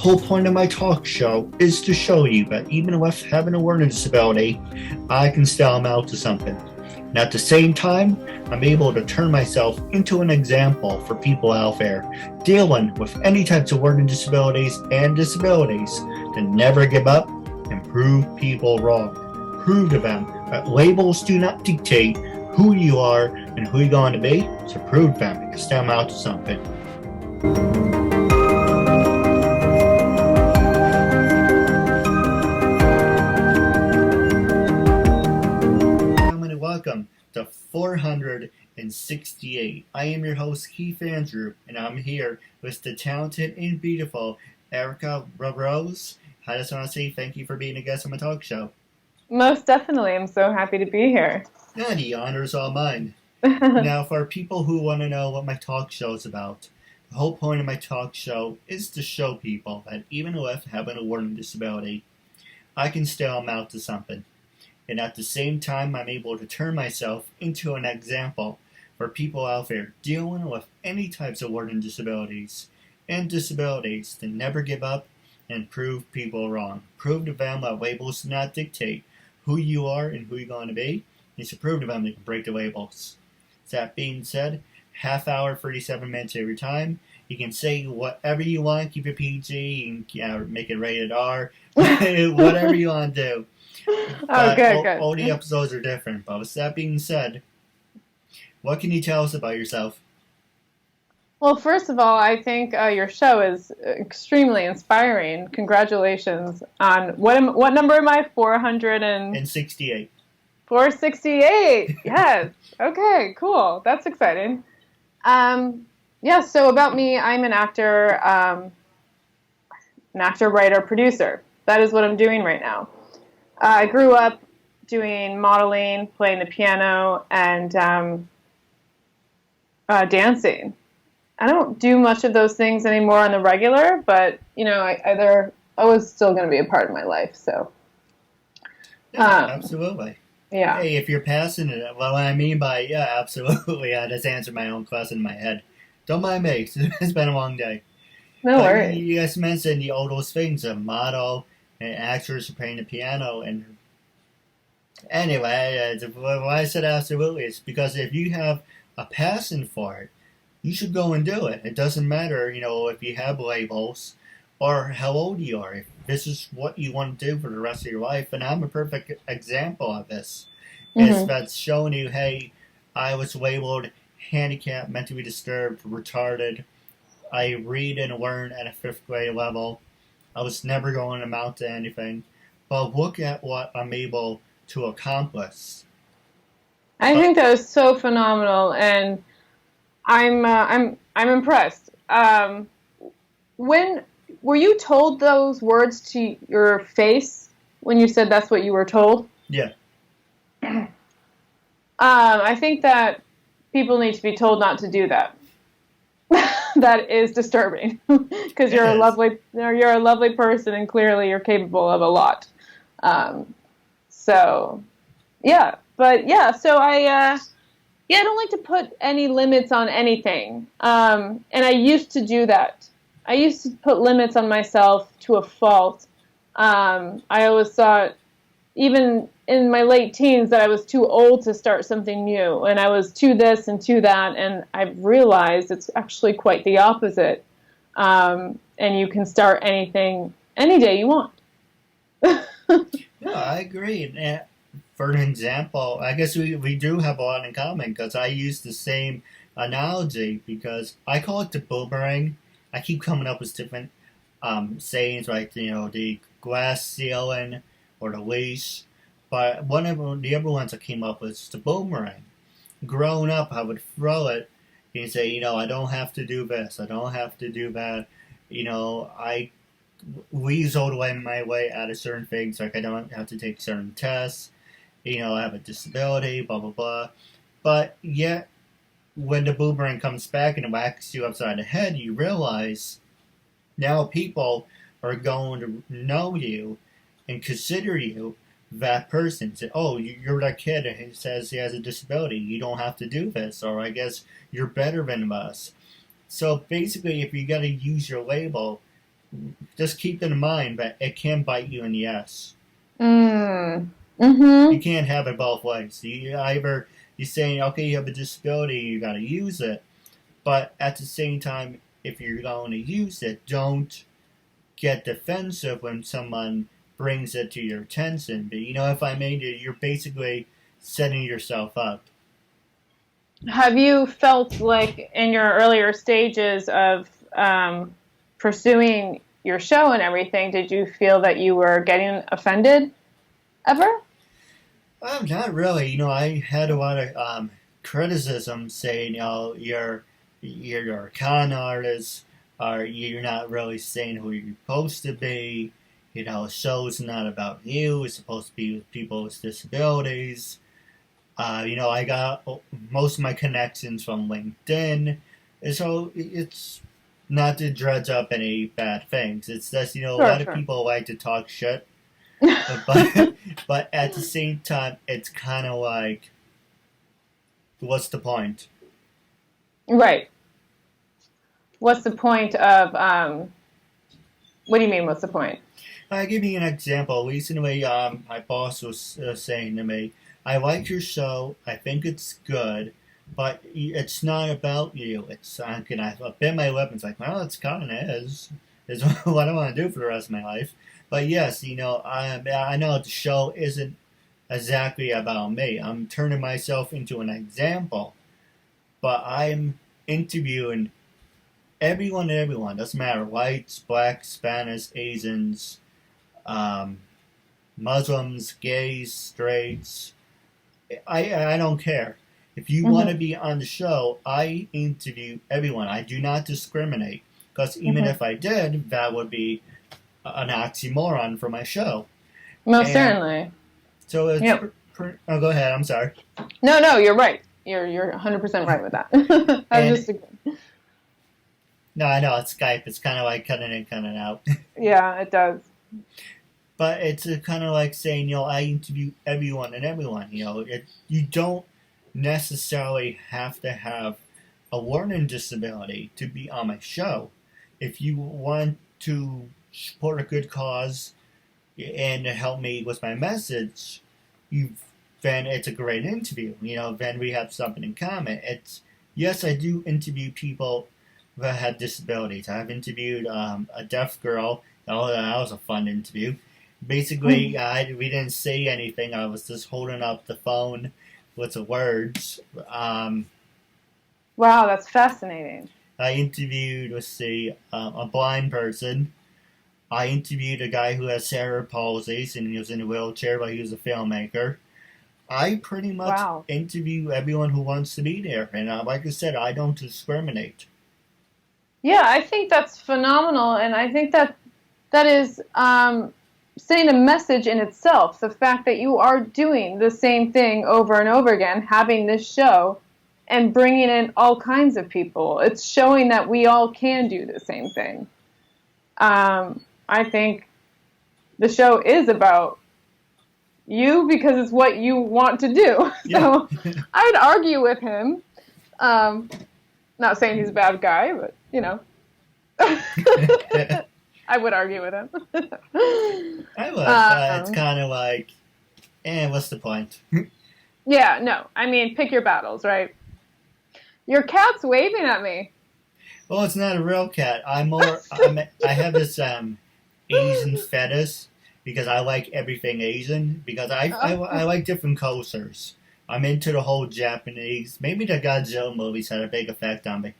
whole point of my talk show is to show you that even with having a learning disability, I can still amount to something. And at the same time, I'm able to turn myself into an example for people out there dealing with any types of learning disabilities and disabilities to never give up and prove people wrong. Prove to them that labels do not dictate who you are and who you're going to be, so prove to them you can still amount to something. Welcome to 468. I am your host, Keith Andrew, and I'm here with the talented and beautiful Erica Larose. I just want to say thank you for being a guest on my talk show. Most definitely. I'm so happy to be here. Yeah, the honor's all mine. Now, for people who want to know what my talk show is about, the whole point of my talk show is to show people that even with having a learning disability, I can still amount to something. And at the same time, I'm able to turn myself into an example for people out there dealing with any types of learning disabilities and disabilities to never give up and prove people wrong. Prove to them that labels do not dictate who you are and who you're going to be. You should prove to them they can break the labels. That being said, half hour, 37 minutes every time. You can say whatever you want, keep it PG, and make it rated R, whatever you want to do. Good. All the episodes are different, but with that being said, what can you tell us about yourself? Well, first of all, I think your show is extremely inspiring. Congratulations on what number am I? 468. 468. Yes. Okay. Cool. That's exciting. So about me, I'm an actor, writer, producer. That is what I'm doing right now. I grew up doing modeling, playing the piano, and dancing. I don't do much of those things anymore on the regular, but they're always still going to be a part of my life. So, absolutely. Yeah. Hey, if you're passionate, what I mean by absolutely, I just answered my own question in my head. Don't mind me. It's been a long day. No worries. You guys mentioned all those things, a model, and actors playing the piano, and anyway, why I said absolutely is because if you have a passion for it, you should go and do it. It doesn't matter, if you have labels or how old you are. If this is what you want to do for the rest of your life, and I'm a perfect example of this. It's that's showing you, hey, I was labeled handicapped, mentally disturbed, retarded. I read and learn at a 5th grade level. I was never going to amount to anything, but look at what I'm able to accomplish. I think that was so phenomenal, and I'm impressed. When were you told those words to your face when you said that's what you were told? Yeah. I think that people need to be told not to do that. That is disturbing because you're a lovely person and clearly you're capable of a lot. So I don't like to put any limits on anything. And I used to do that. I used to put limits on myself to a fault. I always thought, even in my late teens, that I was too old to start something new, and I was too this and too that, and I've realized it's actually quite the opposite. And you can start anything any day you want. No, I agree. And for an example, I guess we do have a lot in common because I use the same analogy because I call it the boomerang. I keep coming up with different sayings like, the glass ceiling or the leash. But one of the other ones I came up with is the boomerang. Growing up, I would throw it and say, I don't have to do this. I don't have to do that. I weasel my way out of certain things. Like I don't have to take certain tests. I have a disability, blah, blah, blah. But yet, when the boomerang comes back and it whacks you upside the head, you realize now people are going to know you and consider you that person. Say, oh, you're that kid who says he has a disability. You don't have to do this. Or I guess you're better than us. So basically, if you got to use your label, just keep in mind that it can bite you in the ass. Mm. Mm-hmm. You can't have it both ways. You're saying, okay, you have a disability, you got to use it, but at the same time, if you're going to use it, don't get defensive when someone brings it to your attention. But if I made it, you're basically setting yourself up. Have you felt like in your earlier stages of pursuing your show and everything, did you feel that you were getting offended ever? Not really. I had a lot of criticism saying, you're a con artist, or you're not really saying who you're supposed to be. The show's not about you. It's supposed to be with people with disabilities. I got most of my connections from LinkedIn. And so it's not to dredge up any bad things. It's just, a lot of people like to talk shit. but at the same time, it's kind of like, what's the point? Right. What's the point of, what do you mean, what's the point? I'll give you an example. Recently, my boss was saying to me, I like your show, I think it's good, but it's not about you. I bit my lip and it's like, well, it's kind of is what I want to do for the rest of my life. But yes, I know the show isn't exactly about me. I'm turning myself into an example, but I'm interviewing everyone, doesn't matter, whites, blacks, Spanish, Asians, Muslims, gays, straights. I don't care. If you want to be on the show, I interview everyone. I do not discriminate, because even if I did, that would be an oxymoron for my show. Most certainly. So it's oh, go ahead. I'm sorry. No, you're right. You're 100% right with that. No, I know it's Skype. It's kind of like cutting in, cutting out. Yeah, it does. But it's kind of like saying, I interview everyone and everyone. You don't necessarily have to have a learning disability to be on my show. If you want to support a good cause and help me with my message, then it's a great interview. Then we have something in common. Yes, I do interview people that have disabilities. I've interviewed a deaf girl. Oh, that was a fun interview. Basically, we didn't say anything. I was just holding up the phone with the words. Wow, that's fascinating. I interviewed, a blind person. I interviewed a guy who has cerebral palsy, and he was in a wheelchair, but he was a filmmaker. I pretty much interview everyone who wants to be there. And like I said, I don't discriminate. Yeah, I think that's phenomenal, and I think that is sending a message in itself. The fact that you are doing the same thing over and over again, having this show, and bringing in all kinds of people. It's showing that we all can do the same thing. I think the show is about you because it's what you want to do. So I'd argue with him. Not saying he's a bad guy, but, I would argue with him. I would, but it's kind of like, what's the point? Yeah, no. I mean, pick your battles, right? Your cat's waving at me. Well, it's not a real cat. I have this Asian fetish because I like everything Asian, because I like different cultures. I'm into the whole Japanese. Maybe the Godzilla movies had a big effect on me.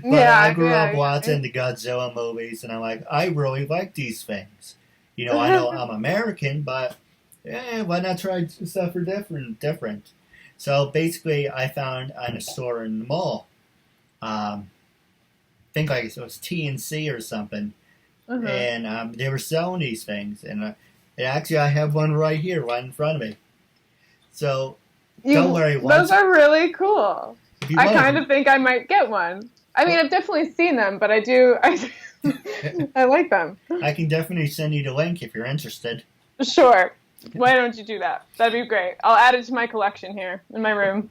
But I grew up watching the Godzilla movies, and I'm like, I really like these things. I know I'm American, but why not try stuff for different? So basically, I found on a store in the mall. I think like it was TNC or something, and they were selling these things, and actually I have one right here, right in front of me. So don't worry. Those are really cool. I kind of think I might get one. I mean, I've definitely seen them, but I like them. I can definitely send you the link if you're interested. Sure. Why don't you do that? That'd be great. I'll add it to my collection here in my room.